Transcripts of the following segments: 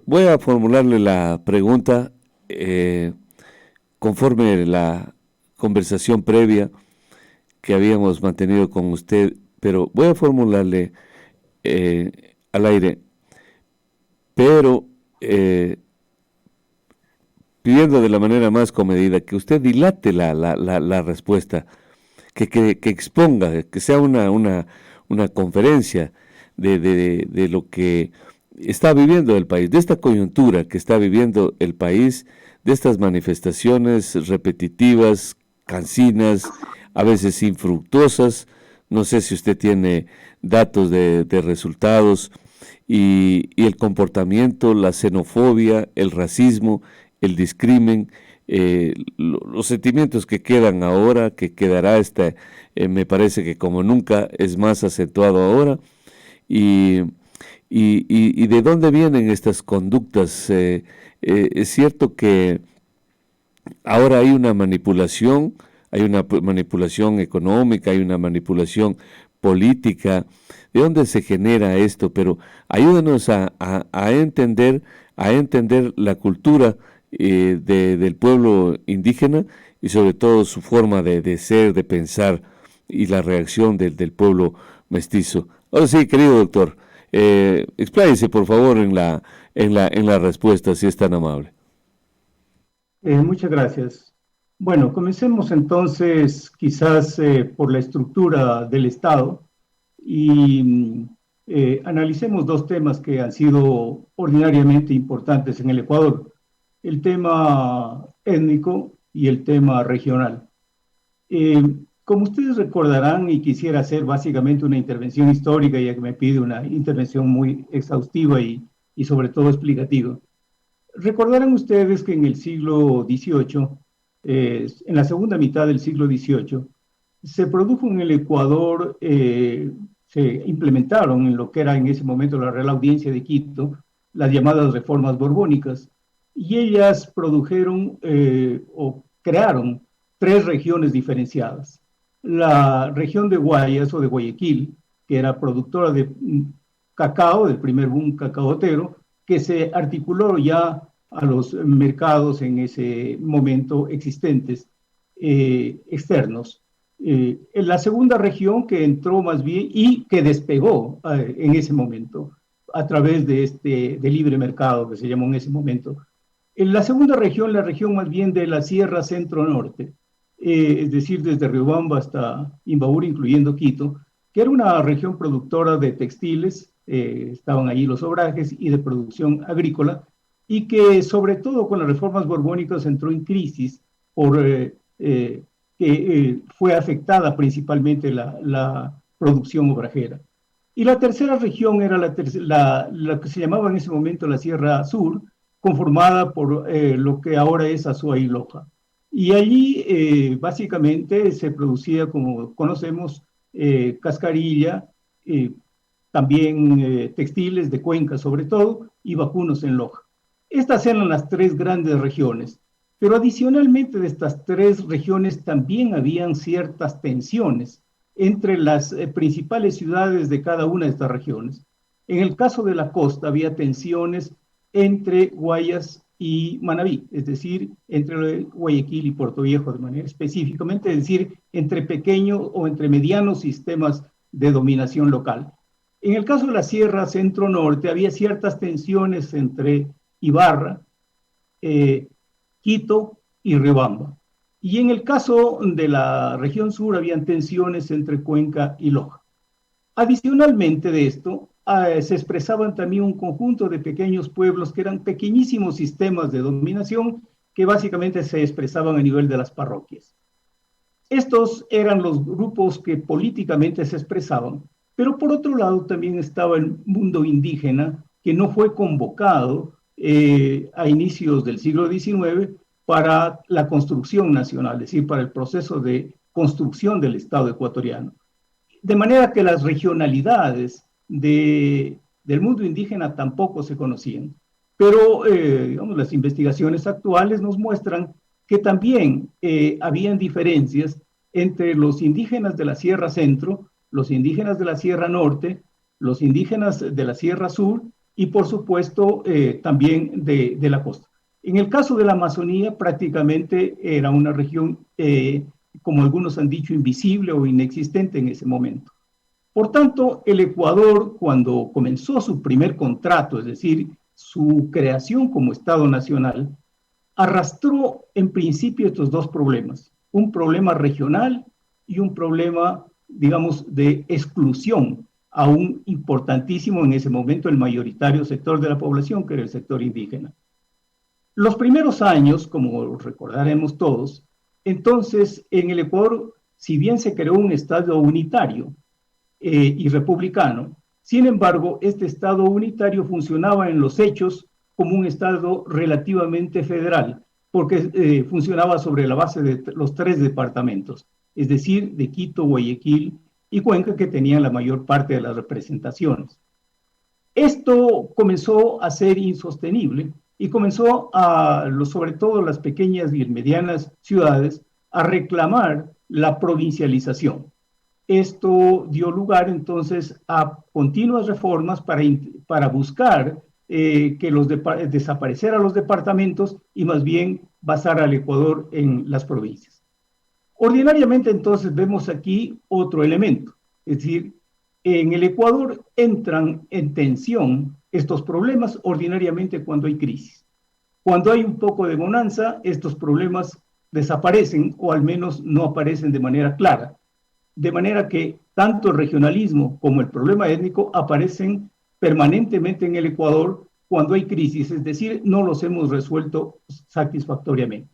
Voy a formularle la pregunta conforme la conversación previa que habíamos mantenido con usted, pero voy a formularle al aire, pero pidiendo de la manera más comedida que usted dilate la respuesta, que exponga, que sea una conferencia de lo que está viviendo el país, de esta coyuntura que está viviendo el país, de estas manifestaciones repetitivas, cansinas, a veces infructuosas. No sé si usted tiene datos de resultados y el comportamiento, la xenofobia, el racismo, el discrimen, los sentimientos que quedan ahora, que quedará me parece que como nunca es más acentuado ahora, y, y de dónde vienen estas conductas. Es cierto que ahora hay una manipulación económica, hay una manipulación política. ¿De dónde se genera esto? Pero ayúdanos a entender la cultura del pueblo indígena y sobre todo su forma de ser, de pensar y la reacción del pueblo mestizo. Ahora sí, querido doctor, expláyese por favor en la respuesta, si es tan amable. Muchas gracias. Bueno, comencemos entonces quizás por la estructura del Estado y analicemos dos temas que han sido ordinariamente importantes en el Ecuador, el tema étnico y el tema regional. Eh, Como ustedes recordarán, y quisiera hacer básicamente una intervención histórica, ya que me pide una intervención muy exhaustiva y sobre todo explicativa. Recordarán ustedes que en el siglo XVIII, en la segunda mitad del siglo XVIII, se produjo en el Ecuador, se implementaron en lo que era en ese momento la Real Audiencia de Quito, las llamadas reformas borbónicas, y ellas produjeron o crearon tres regiones diferenciadas. La región de Guayas o de Guayaquil, que era productora de cacao, del primer boom cacaotero, que se articuló ya a los mercados en ese momento existentes externos. En la segunda región que entró más bien y que despegó en ese momento a través de libre mercado que se llamó en ese momento. En la segunda región, la región más bien de la Sierra Centro-Norte, es decir, desde Riobamba hasta Imbabura, incluyendo Quito, que era una región productora de textiles, estaban allí los obrajes y de producción agrícola, y que sobre todo con las reformas borbónicas entró en crisis por que fue afectada principalmente la producción obrajera. Y la tercera región era la que se llamaba en ese momento la Sierra Sur, conformada por lo que ahora es Azua y Loja. Y allí básicamente se producía, como conocemos, cascarilla, eh, también textiles de Cuenca sobre todo, y vacunos en Loja. Estas eran las tres grandes regiones, pero adicionalmente de estas tres regiones también habían ciertas tensiones entre las principales ciudades de cada una de estas regiones. En el caso de la costa había tensiones entre Guayas y Manabí, es decir, entre Guayaquil y Puerto Viejo de manera específicamente, es decir, entre pequeños o entre medianos sistemas de dominación local. En el caso de la Sierra Centro-Norte había ciertas tensiones entre Ibarra, eh, Quito y Riobamba. Y en el caso de la región sur habían tensiones entre Cuenca y Loja. Adicionalmente de esto, se expresaban también un conjunto de pequeños pueblos que eran pequeñísimos sistemas de dominación que básicamente se expresaban a nivel de las parroquias. Estos eran los grupos que políticamente se expresaban, pero por otro lado también estaba el mundo indígena que no fue convocado a inicios del siglo XIX para la construcción nacional, es decir, para el proceso de construcción del Estado ecuatoriano. De manera que las regionalidades del mundo indígena tampoco se conocían. Pero digamos, las investigaciones actuales nos muestran que también habían diferencias entre los indígenas de la Sierra Centro, los indígenas de la Sierra Norte, los indígenas de la Sierra Sur y por supuesto también de la costa. En el caso de la Amazonía prácticamente era una región, como algunos han dicho, invisible o inexistente en ese momento. Por tanto, el Ecuador, cuando comenzó su primer contrato, es decir, su creación como Estado Nacional, arrastró en principio estos dos problemas, un problema regional y un problema, digamos, de exclusión, aún importantísimo en ese momento el mayoritario sector de la población, que era el sector indígena. Los primeros años, como recordaremos todos, entonces en el Ecuador, si bien se creó un Estado unitario y republicano, sin embargo, este Estado unitario funcionaba en los hechos como un Estado relativamente federal, porque funcionaba sobre la base de los tres departamentos, es decir, de Quito, Guayaquil y Cuenca, que tenían la mayor parte de las representaciones. Esto comenzó a ser insostenible y comenzó sobre todo las pequeñas y medianas ciudades, a reclamar la provincialización. Esto dio lugar entonces a continuas reformas para buscar que desapareciera los departamentos y más bien basar al Ecuador en las provincias. Ordinariamente entonces vemos aquí otro elemento, es decir, en el Ecuador entran en tensión estos problemas ordinariamente cuando hay crisis. Cuando hay un poco de bonanza, estos problemas desaparecen o al menos no aparecen de manera clara. De manera que tanto el regionalismo como el problema étnico aparecen permanentemente en el Ecuador cuando hay crisis, es decir, no los hemos resuelto satisfactoriamente.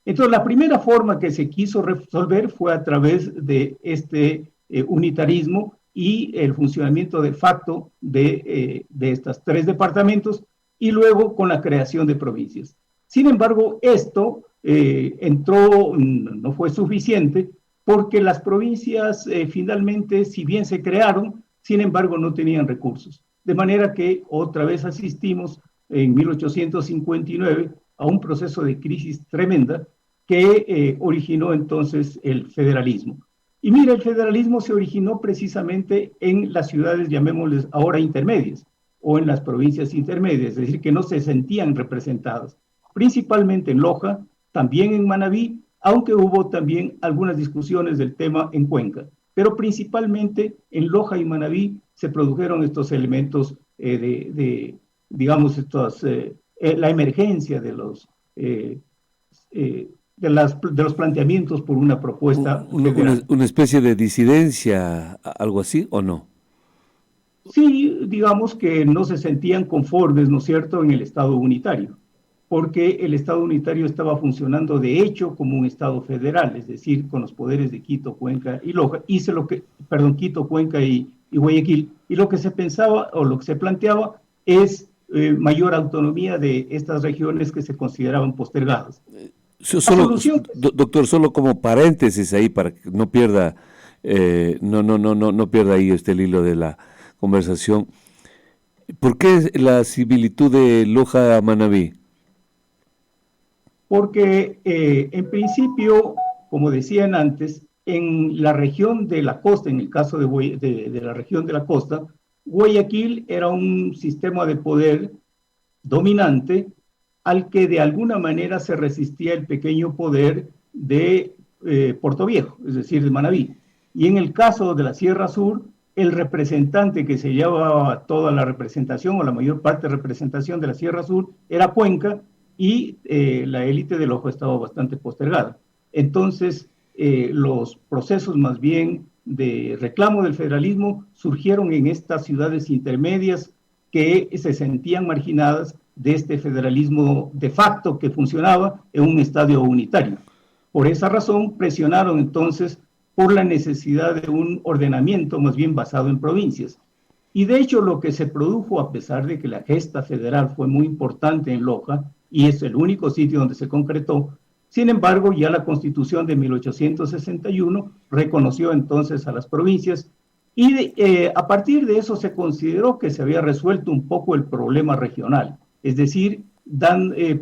Entonces, la primera forma que se quiso resolver fue a través de este unitarismo y el funcionamiento de facto de estos tres departamentos y luego con la creación de provincias. Sin embargo, esto no fue suficiente porque las provincias finalmente, si bien se crearon, sin embargo no tenían recursos. De manera que otra vez asistimos en 1859 a un proceso de crisis tremenda que originó entonces el federalismo. Y mira, el federalismo se originó precisamente en las ciudades, llamémosles ahora intermedias, o en las provincias intermedias, es decir, que no se sentían representadas, principalmente en Loja, también en Manabí, aunque hubo también algunas discusiones del tema en Cuenca, pero principalmente en Loja y Manabí se produjeron estos elementos digamos, la emergencia de los planteamientos por una propuesta federal. Una especie de disidencia, algo así, ¿o no? Sí, digamos que no se sentían conformes, ¿no es cierto?, en el Estado unitario, porque el Estado unitario estaba funcionando de hecho como un Estado federal, es decir, con los poderes de Quito, Cuenca y Loja, Quito, Cuenca y Guayaquil, y lo que se pensaba o lo que se planteaba es mayor autonomía de estas regiones que se consideraban postergadas. Doctor, solo como paréntesis ahí para que no pierda, no pierda ahí el hilo de la conversación. ¿Por qué la similitud de Loja a Manabí? Porque en principio, como decían antes, en la región de la costa, en el caso de la región de la costa, Guayaquil era un sistema de poder dominante al que de alguna manera se resistía el pequeño poder de Puerto Viejo, es decir, de Manabí. Y en el caso de la Sierra Sur, el representante que se llevaba toda la representación o la mayor parte de representación de la Sierra Sur era Cuenca y la élite del Ojo estaba bastante postergada. Entonces, los procesos más bien de reclamo del federalismo surgieron en estas ciudades intermedias que se sentían marginadas de este federalismo de facto que funcionaba en un estadio unitario. Por esa razón presionaron entonces por la necesidad de un ordenamiento más bien basado en provincias. Y de hecho lo que se produjo, a pesar de que la gesta federal fue muy importante en Loja, y es el único sitio donde se concretó, sin embargo ya la Constitución de 1861 reconoció entonces a las provincias y a partir de eso se consideró que se había resuelto un poco el problema regional, es decir,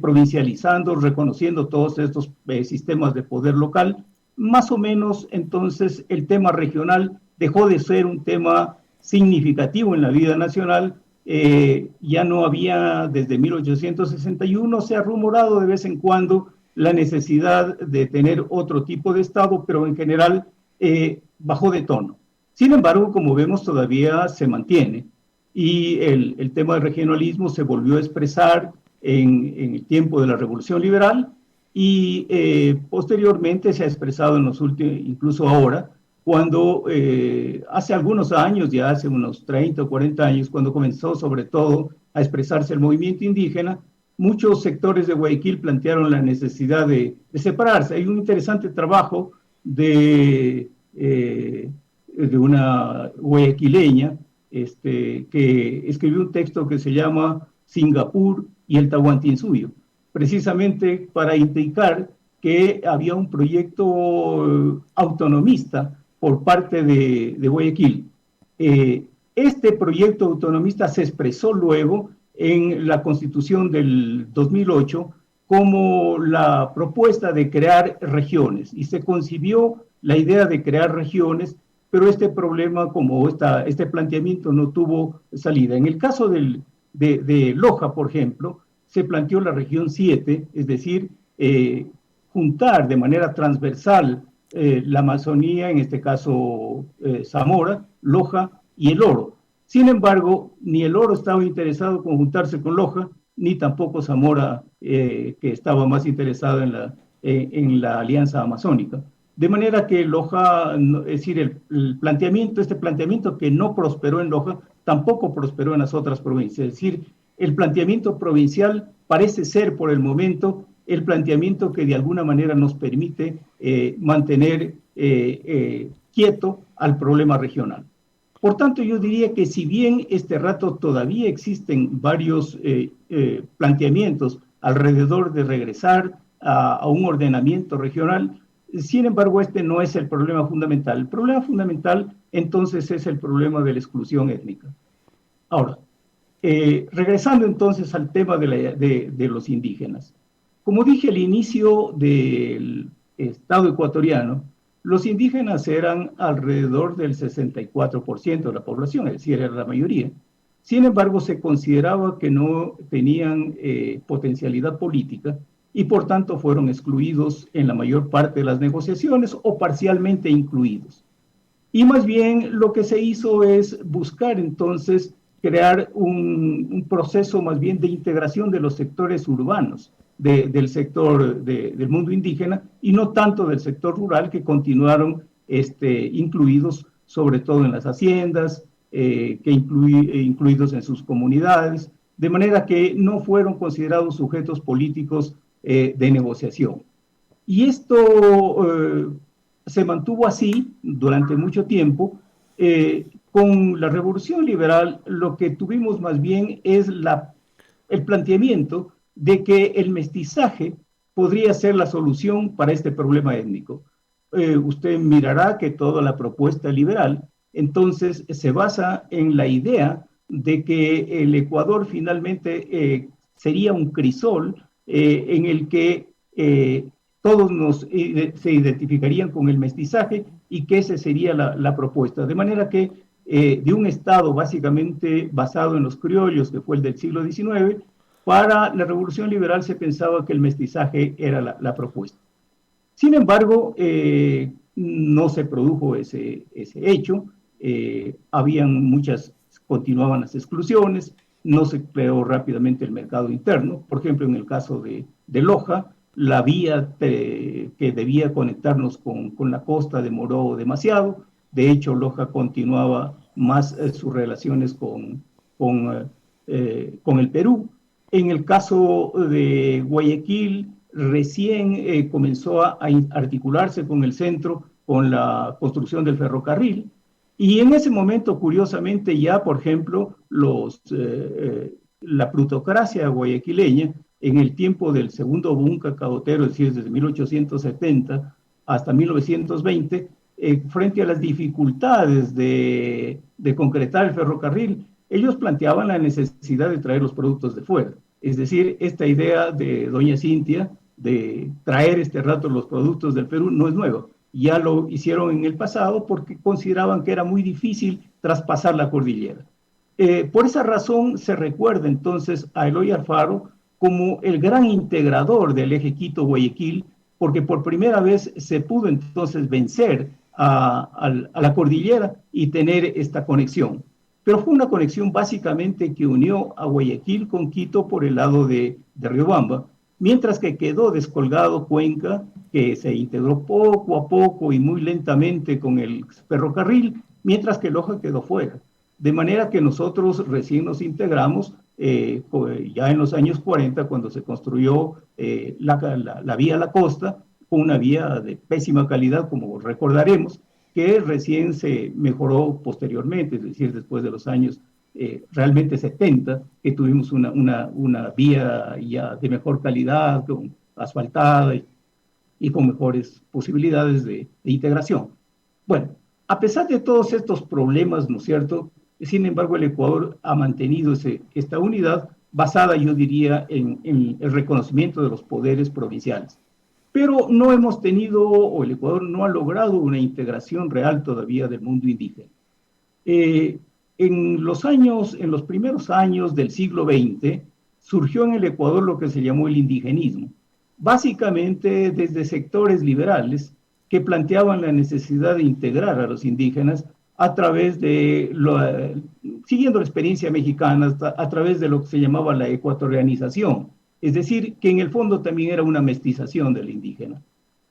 provincializando, reconociendo todos estos sistemas de poder local, más o menos entonces el tema regional dejó de ser un tema significativo en la vida nacional Ya no había, desde 1861, se ha rumorado de vez en cuando la necesidad de tener otro tipo de Estado, pero en general bajó de tono. Sin embargo, como vemos, todavía se mantiene y el tema del regionalismo se volvió a expresar en el tiempo de la Revolución Liberal y posteriormente se ha expresado en los últimos, incluso ahora, cuando hace algunos años, ya hace unos 30 o 40 años, cuando comenzó sobre todo a expresarse el movimiento indígena, muchos sectores de Guayaquil plantearon la necesidad de separarse. Hay un interesante trabajo de una guayaquileña que escribió un texto que se llama Singapur y el Tahuantinsuyo, precisamente para indicar que había un proyecto autonomista por parte de Guayaquil. Este proyecto autonomista se expresó luego en la Constitución del 2008 como la propuesta de crear regiones y se concibió la idea de crear regiones, pero este problema, como este planteamiento no tuvo salida. En el caso de Loja, por ejemplo, se planteó la región 7, es decir, juntar de manera transversal la Amazonía, en este caso Zamora, Loja y el Oro. Sin embargo, ni el Oro estaba interesado en juntarse con Loja, ni tampoco Zamora, que estaba más interesado en la alianza amazónica. De manera que Loja, es decir, este planteamiento que no prosperó en Loja, tampoco prosperó en las otras provincias. Es decir, el planteamiento provincial parece ser por el momento el planteamiento que de alguna manera nos permite mantener quieto al problema regional. Por tanto, yo diría que si bien este rato todavía existen varios planteamientos alrededor de regresar a un ordenamiento regional, sin embargo, este no es el problema fundamental. El problema fundamental, entonces, es el problema de la exclusión étnica. Ahora, regresando entonces al tema de los indígenas. Como dije al inicio del Estado ecuatoriano, los indígenas eran alrededor del 64% de la población, es decir, era la mayoría. Sin embargo, se consideraba que no tenían potencialidad política y por tanto fueron excluidos en la mayor parte de las negociaciones o parcialmente incluidos. Y más bien lo que se hizo es buscar entonces crear un proceso más bien de integración de los sectores urbanos del sector del mundo indígena y no tanto del sector rural que continuaron incluidos sobre todo en las haciendas, incluidos en sus comunidades, de manera que no fueron considerados sujetos políticos de negociación. Y esto se mantuvo así durante mucho tiempo. Con la Revolución Liberal lo que tuvimos más bien es el planteamiento de que el mestizaje podría ser la solución para este problema étnico. Usted mirará que toda la propuesta liberal entonces se basa en la idea de que el Ecuador finalmente sería un crisol en el que todos se identificarían con el mestizaje y que esa sería la propuesta. De manera que de un Estado básicamente basado en los criollos, que fue el del siglo XIX, para la Revolución Liberal se pensaba que el mestizaje era la propuesta. Sin embargo, no se produjo ese hecho, continuaban las exclusiones, no se creó rápidamente el mercado interno. Por ejemplo, en el caso de Loja, la vía que debía conectarnos con la costa demoró demasiado. De hecho, Loja continuaba más sus relaciones con el Perú. En el caso de Guayaquil, recién comenzó a articularse con el centro con la construcción del ferrocarril. Y en ese momento, curiosamente, ya, por ejemplo, la plutocracia guayaquileña, en el tiempo del segundo boom cacautero, es decir, desde 1870 hasta 1920, frente a las dificultades de concretar el ferrocarril, ellos planteaban la necesidad de traer los productos de fuera. Es decir, esta idea de doña Cintia de traer este rato los productos del Perú no es nuevo. Ya lo hicieron en el pasado porque consideraban que era muy difícil traspasar la cordillera. Por esa razón se recuerda entonces a Eloy Alfaro como el gran integrador del eje Quito-Guayaquil, porque por primera vez se pudo entonces vencer a la cordillera y tener esta conexión. Pero fue una conexión básicamente que unió a Guayaquil con Quito por el lado de Riobamba, mientras que quedó descolgado Cuenca, que se integró poco a poco y muy lentamente con el ferrocarril, mientras que Loja quedó fuera. De manera que nosotros recién nos integramos ya en los años 40, cuando se construyó la vía a la costa, con una vía de pésima calidad, como recordaremos, que recién se mejoró posteriormente, es decir, después de los años realmente 70, que tuvimos una vía ya de mejor calidad, con, asfaltada y con mejores posibilidades de integración. Bueno, a pesar de todos estos problemas, ¿no es cierto? Sin embargo, el Ecuador ha mantenido esta unidad basada, yo diría, en el reconocimiento de los poderes provinciales. Pero no hemos tenido, o el Ecuador no ha logrado una integración real todavía del mundo indígena. Eh, en los primeros años del siglo XX, surgió en el Ecuador lo que se llamó el indigenismo, básicamente desde sectores liberales que planteaban la necesidad de integrar a los indígenas a través de, siguiendo la experiencia mexicana, a través de lo que se llamaba la ecuatorianización, es decir, que en el fondo también era una mestización del indígena.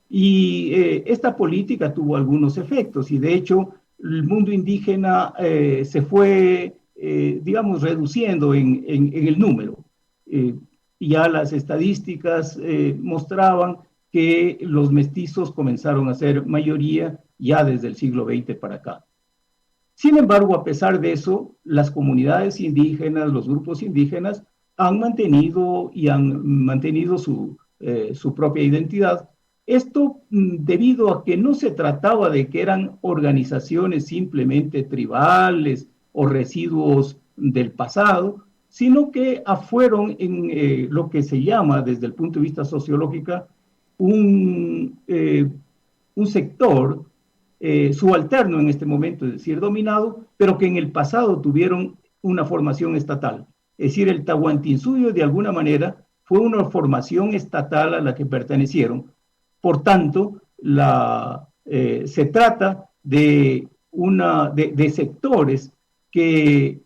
Y esta política tuvo algunos efectos y de hecho el mundo indígena se fue, digamos, reduciendo en el número. Eh, ya las estadísticas mostraban que los mestizos comenzaron a ser mayoría ya desde el siglo XX para acá. Sin embargo, a pesar de eso, las comunidades indígenas, los grupos indígenas han mantenido su propia identidad. Esto debido a que no se trataba de que eran organizaciones simplemente tribales o residuos del pasado, sino que fueron en lo que se llama desde el punto de vista sociológico un sector subalterno en este momento, es decir, dominado, pero que en el pasado tuvieron una formación estatal. Es decir, el Tahuantinsuyo de alguna manera fue una formación estatal a la que pertenecieron. Por tanto, se trata de sectores que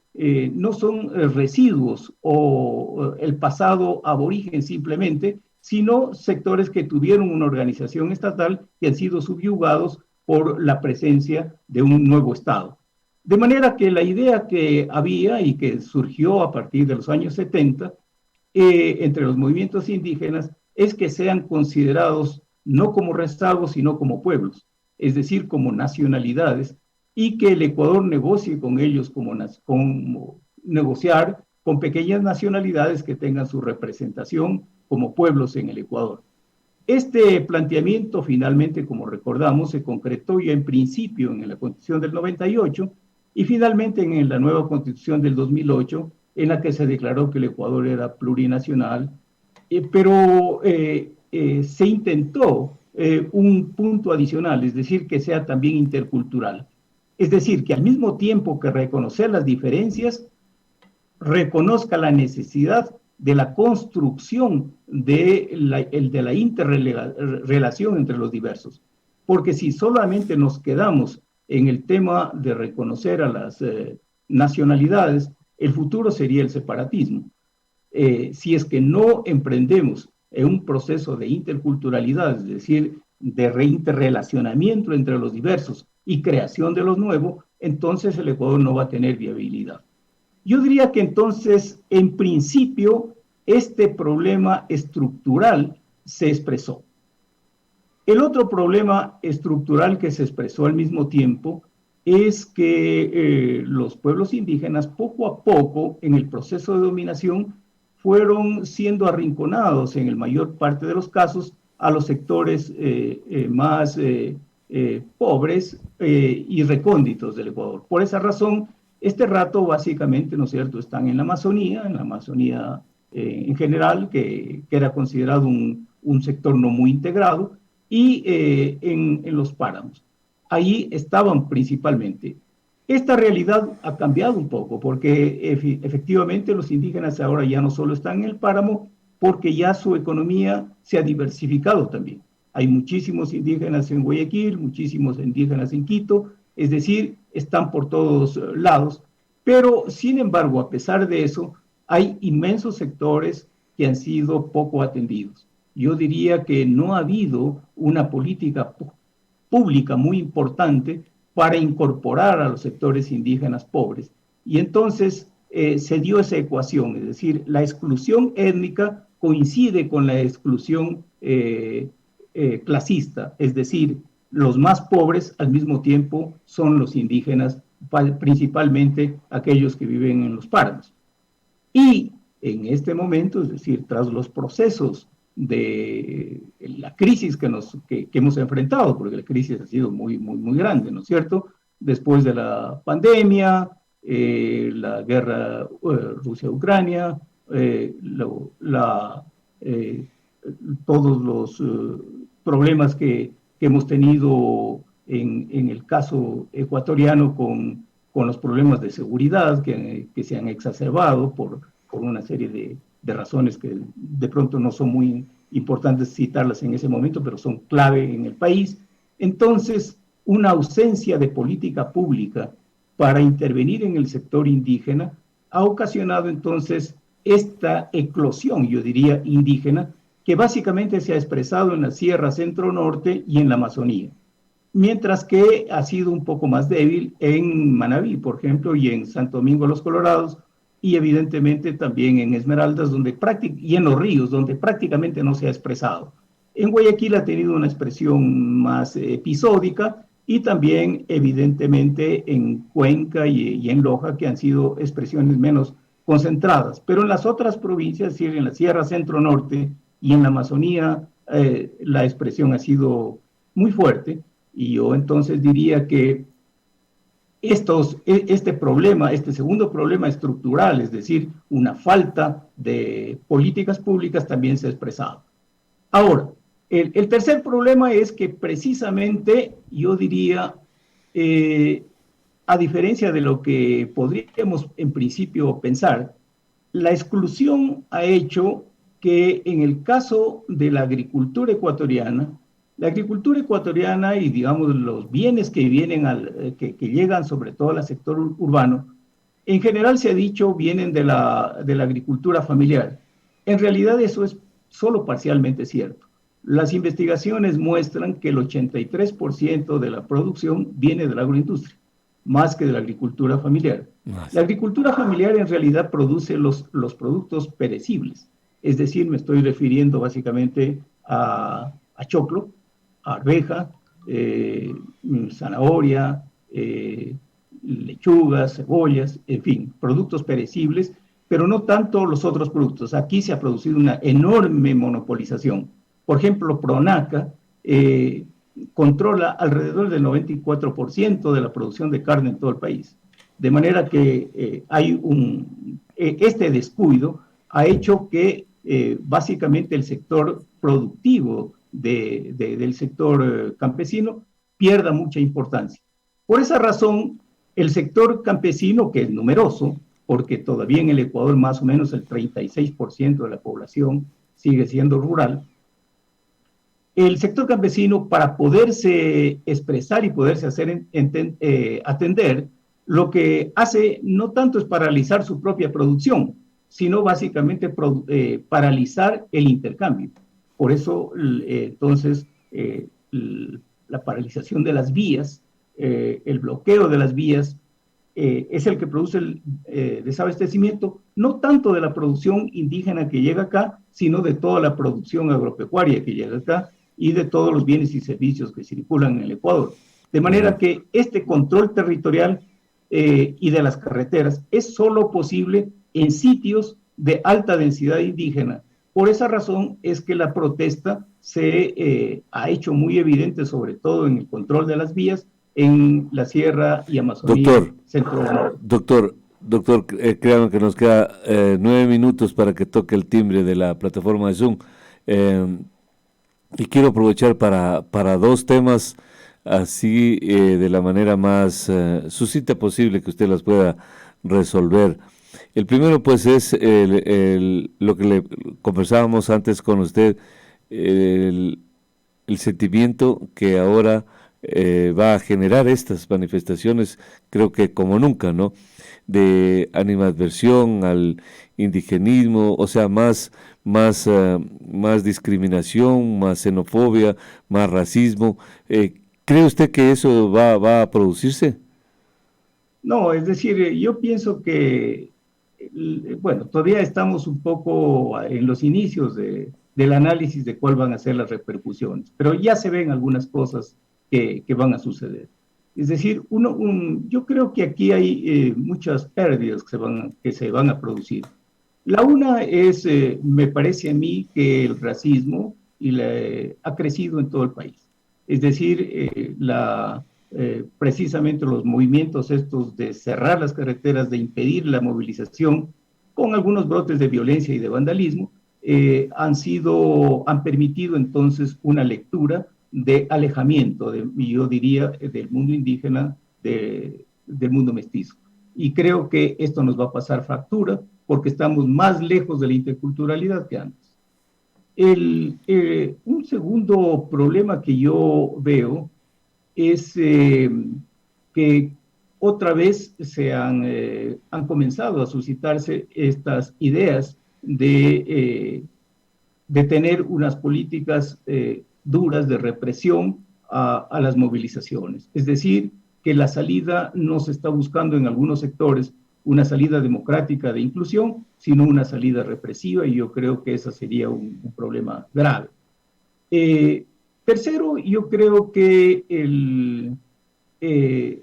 no son residuos o el pasado aborigen simplemente, sino sectores que tuvieron una organización estatal y han sido subyugados por la presencia de un nuevo Estado. De manera que la idea que había y que surgió a partir de los años 70 entre los movimientos indígenas es que sean considerados no como rezagos, sino como pueblos, es decir, como nacionalidades, y que el Ecuador negocie con ellos como negociar con pequeñas nacionalidades que tengan su representación como pueblos en el Ecuador. Este planteamiento finalmente, como recordamos, se concretó ya en principio en la Constitución del 98 y finalmente en la nueva Constitución del 2008, en la que se declaró que el Ecuador era plurinacional, pero se intentó un punto adicional, es decir, que sea también intercultural. Es decir, que al mismo tiempo que reconocer las diferencias, reconozca la necesidad de la construcción de la interrelación entre los diversos. Porque si solamente nos quedamos en el tema de reconocer a las nacionalidades, el futuro sería el separatismo. Si es que no emprendemos en un proceso de interculturalidad, es decir, de reinterrelacionamiento entre los diversos y creación de los nuevos, entonces el Ecuador no va a tener viabilidad. Yo diría que entonces, en principio, este problema estructural se expresó. El otro problema estructural que se expresó al mismo tiempo es que los pueblos indígenas poco a poco en el proceso de dominación fueron siendo arrinconados en el mayor parte de los casos a los sectores más pobres y recónditos del Ecuador. Por esa razón, este rato básicamente, ¿no es cierto?, están en la Amazonía en general, que era considerado un sector no muy integrado, y en los páramos. Ahí estaban principalmente. Esta realidad ha cambiado un poco porque efectivamente los indígenas ahora ya no solo están en el páramo, porque ya su economía se ha diversificado también. Hay muchísimos indígenas en Guayaquil, muchísimos indígenas en Quito, es decir, están por todos lados, pero sin embargo, a pesar de eso, hay inmensos sectores que han sido poco atendidos. Yo diría que no ha habido una política pública muy importante para incorporar a los sectores indígenas pobres. Y entonces se dio esa ecuación, es decir, la exclusión étnica coincide con la exclusión clasista, es decir, los más pobres al mismo tiempo son los indígenas, principalmente aquellos que viven en los páramos. Y en este momento, es decir, tras los procesos de la crisis que hemos enfrentado, porque la crisis ha sido muy grande, ¿no es cierto? Después de la pandemia, la guerra Rusia-Ucrania, todos los problemas que hemos tenido en el caso ecuatoriano con los problemas de seguridad que se han exacerbado por una serie de razones que de pronto no son muy importantes citarlas en ese momento, pero son clave en el país. Entonces, una ausencia de política pública para intervenir en el sector indígena ha ocasionado entonces esta eclosión, yo diría, indígena, que básicamente se ha expresado en la Sierra Centro-Norte y en la Amazonía, mientras que ha sido un poco más débil en Manabí, por ejemplo, y en Santo Domingo Los Colorados, y evidentemente también en Esmeraldas y en los ríos, donde prácticamente no se ha expresado. En Guayaquil ha tenido una expresión más episódica, y también evidentemente en Cuenca y en Loja, que han sido expresiones menos concentradas. Pero en las otras provincias, es decir, en la Sierra Centro-Norte y en la Amazonía, la expresión ha sido muy fuerte, y yo entonces diría que este segundo problema estructural, es decir, una falta de políticas públicas, también se ha expresado. Ahora, el tercer problema es que precisamente, yo diría, a diferencia de lo que podríamos en principio pensar, la exclusión ha hecho que en el caso de la agricultura ecuatoriana y digamos los bienes que que llegan sobre todo al sector urbano, en general se ha dicho vienen de la agricultura familiar. En realidad eso es solo parcialmente cierto. Las investigaciones muestran que el 83% de la producción viene de la agroindustria, más que de la agricultura familiar. La agricultura familiar en realidad produce los productos perecibles, es decir, me estoy refiriendo básicamente a choclo, arveja, zanahoria, lechugas, cebollas, en fin, productos perecibles, pero no tanto los otros productos. Aquí se ha producido una enorme monopolización. Por ejemplo, Pronaca controla alrededor del 94% de la producción de carne en todo el país. De manera que este descuido ha hecho que básicamente el sector productivo del sector campesino pierda mucha importancia. Por esa razón, el sector campesino, que es numeroso, porque todavía en el Ecuador más o menos el 36% de la población sigue siendo rural, el sector campesino, para poderse expresar y poderse atender, lo que hace no tanto es paralizar su propia producción, sino básicamente paralizar el intercambio. Por eso, entonces, la paralización de las vías, el bloqueo de las vías, es el que produce el desabastecimiento, no tanto de la producción indígena que llega acá, sino de toda la producción agropecuaria que llega acá y de todos los bienes y servicios que circulan en el Ecuador. De manera que este control territorial y de las carreteras es solo posible en sitios de alta densidad indígena. Por esa razón es que la protesta se ha hecho muy evidente, sobre todo en el control de las vías, en la Sierra y Amazonía Centro-Norte. Doctor, créanme que nos queda 9 minutos para que toque el timbre de la plataforma de Zoom. Y quiero aprovechar para dos temas así de la manera más sucinta posible que usted las pueda resolver. El primero, pues, es lo que le conversábamos antes con usted, el, el sentimiento que ahora va a generar estas manifestaciones, creo que como nunca, ¿no? De animadversión al indigenismo, o sea, más discriminación, más xenofobia, más racismo. ¿Cree usted que eso va a producirse? No, es decir, yo pienso que, bueno, todavía estamos un poco en los inicios del análisis de cuáles van a ser las repercusiones, pero ya se ven algunas cosas que van a suceder. Es decir, yo creo que aquí hay muchas pérdidas que se van a producir. La una es, me parece a mí, que el racismo ha crecido en todo el país. Es decir, precisamente los movimientos estos de cerrar las carreteras, de impedir la movilización, con algunos brotes de violencia y de vandalismo, han permitido entonces una lectura de alejamiento, yo diría, del mundo indígena, del mundo mestizo. Y creo que esto nos va a pasar factura porque estamos más lejos de la interculturalidad que antes. Un segundo problema que yo veo es que otra vez han comenzado a suscitarse estas ideas de tener unas políticas duras de represión a las movilizaciones. Es decir, que la salida no se está buscando en algunos sectores una salida democrática de inclusión, sino una salida represiva, y yo creo que ese sería un problema grave. Tercero, yo creo que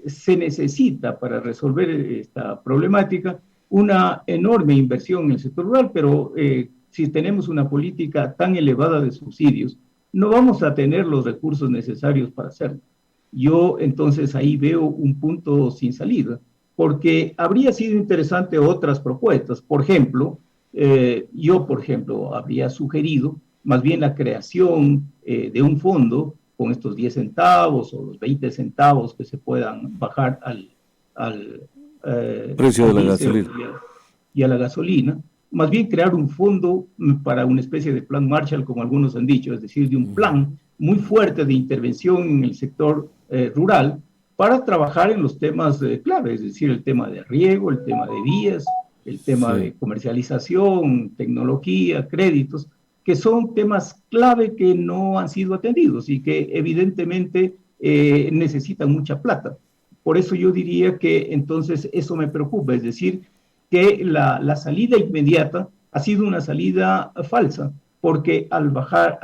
se necesita para resolver esta problemática una enorme inversión en el sector rural, pero si tenemos una política tan elevada de subsidios, no vamos a tener los recursos necesarios para hacerlo. Yo entonces ahí veo un punto sin salida, porque habría sido interesante otras propuestas. Por ejemplo, por ejemplo, habría sugerido más bien la creación de un fondo con estos 10 centavos o los 20 centavos que se puedan bajar Precio al de la diésel gasolina. y a la gasolina, más bien crear un fondo para una especie de plan Marshall, como algunos han dicho, es decir, de un plan muy fuerte de intervención en el sector rural para trabajar en los temas clave, es decir, el tema de riego, el tema de vías, el tema Sí. de comercialización, tecnología, créditos, que son temas clave que no han sido atendidos y que evidentemente necesitan mucha plata. Por eso yo diría que entonces eso me preocupa, es decir, que la salida inmediata ha sido una salida falsa, porque al bajar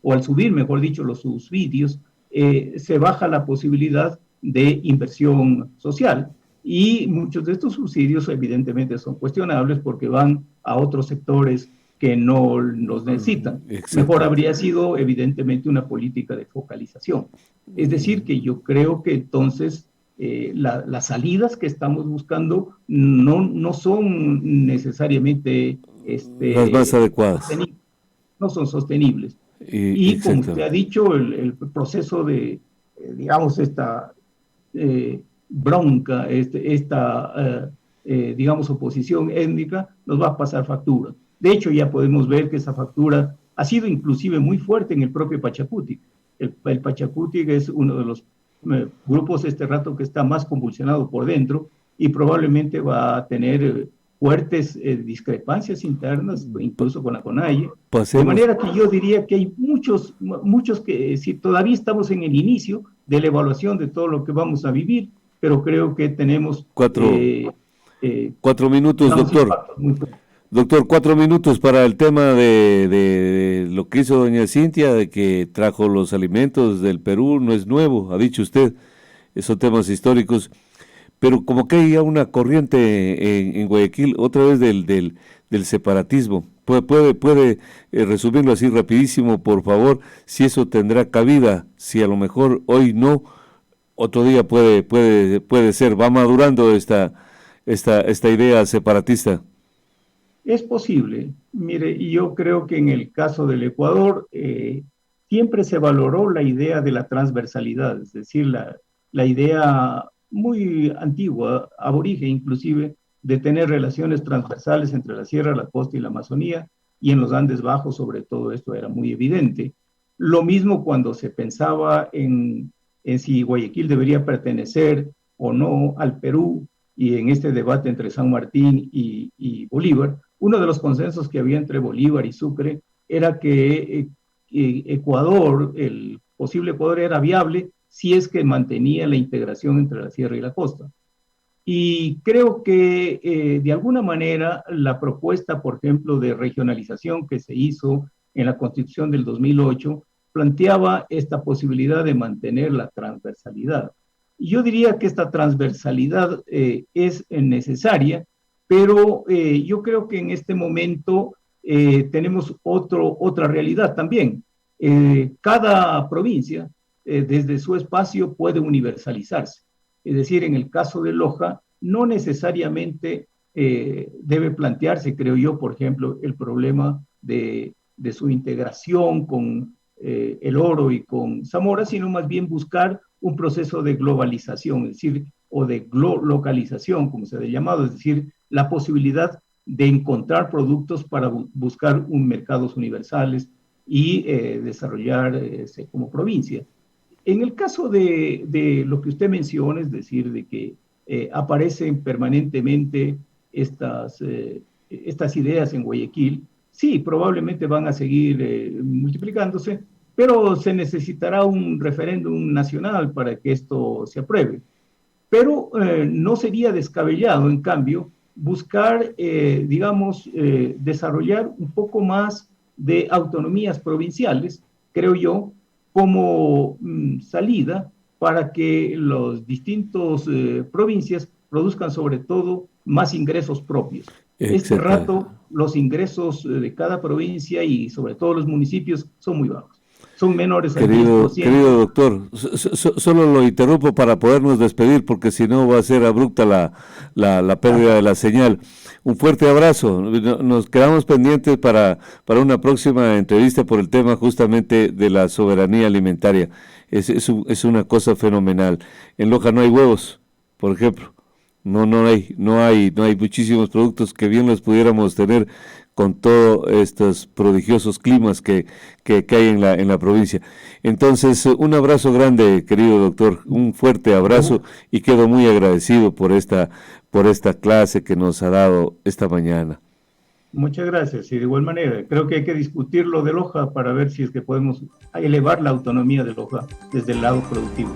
o al subir, mejor dicho, los subsidios, se baja la posibilidad de inversión social. Y muchos de estos subsidios evidentemente son cuestionables porque van a otros sectores que no los necesitan. Mejor Exacto. habría sido evidentemente una política de focalización. Es decir, que yo creo que entonces las salidas que estamos buscando no son necesariamente Las más adecuadas. sostenibles, no son sostenibles. Y como usted ha Exactamente. dicho, el proceso de, digamos, esta bronca, digamos, oposición étnica, nos va a pasar factura. De hecho, ya podemos ver que esa factura ha sido inclusive muy fuerte en el propio Pachacutic. El Pachacutic es uno de los grupos este rato que está más convulsionado por dentro y probablemente va a tener fuertes discrepancias internas, incluso con la CONAIE. De Pasemos manera que yo diría que hay muchos que, si todavía estamos en el inicio de la evaluación de todo lo que vamos a vivir, pero creo que tenemos, cuatro, eh, 4 minutos, digamos, doctor. impactos muy fuertes. Doctor, 4 minutos para el tema de lo que hizo doña Cintia, de que trajo los alimentos del Perú, no es nuevo, ha dicho usted, son temas históricos, pero como que hay ya una corriente en Guayaquil, otra vez del separatismo. Puede resumirlo así rapidísimo, por favor, si eso tendrá cabida, si a lo mejor hoy no, otro día puede ser, va madurando esta idea separatista. Es posible. Mire, yo creo que en el caso del Ecuador, siempre se valoró la idea de la transversalidad, es decir, la idea muy antigua, aborigen inclusive, de tener relaciones transversales entre la sierra, la costa y la Amazonía, y en los Andes Bajos sobre todo esto era muy evidente. Lo mismo cuando se pensaba en si Guayaquil debería pertenecer o no al Perú, y en este debate entre San Martín y Bolívar, uno de los consensos que había entre Bolívar y Sucre era que Ecuador, el posible Ecuador era viable si es que mantenía la integración entre la sierra y la costa. Y creo que de alguna manera la propuesta, por ejemplo, de regionalización que se hizo en la Constitución del 2008 planteaba esta posibilidad de mantener la transversalidad. Y yo diría que esta transversalidad es necesaria, pero yo creo que en este momento tenemos otra realidad también. Cada provincia, desde su espacio, puede universalizarse. Es decir, en el caso de Loja, no necesariamente debe plantearse, creo yo, por ejemplo, el problema de su integración con el Oro y con Zamora, sino más bien buscar un proceso de globalización, es decir, o de localización, como se ha llamado, es decir, la posibilidad de encontrar productos para buscar un mercados universales y desarrollarse como provincia. En el caso de lo que usted menciona, es decir, de que aparecen permanentemente estas ideas en Guayaquil, sí, probablemente van a seguir multiplicándose, pero se necesitará un referéndum nacional para que esto se apruebe. Pero no sería descabellado, en cambio, buscar, digamos, desarrollar un poco más de autonomías provinciales, creo yo, como salida para que los distintos provincias produzcan sobre todo más ingresos propios. Este Etcétera. rato los ingresos de cada provincia y sobre todo los municipios son muy bajos. Son menores al Querido 10%. doctor, solo lo interrumpo para podernos despedir porque si no va a ser abrupta la pérdida de la señal. Un fuerte abrazo. Nos quedamos pendientes para una próxima entrevista por el tema justamente de la soberanía alimentaria. Es una cosa fenomenal. En Loja no hay huevos, por ejemplo. No hay muchísimos productos que bien los pudiéramos tener con todos estos prodigiosos climas que hay en la provincia. Entonces, un abrazo grande, querido doctor, un fuerte abrazo y quedo muy agradecido por esta clase que nos ha dado esta mañana. Muchas gracias. Y de igual manera, creo que hay que discutir lo de Loja para ver si es que podemos elevar la autonomía de Loja desde el lado productivo.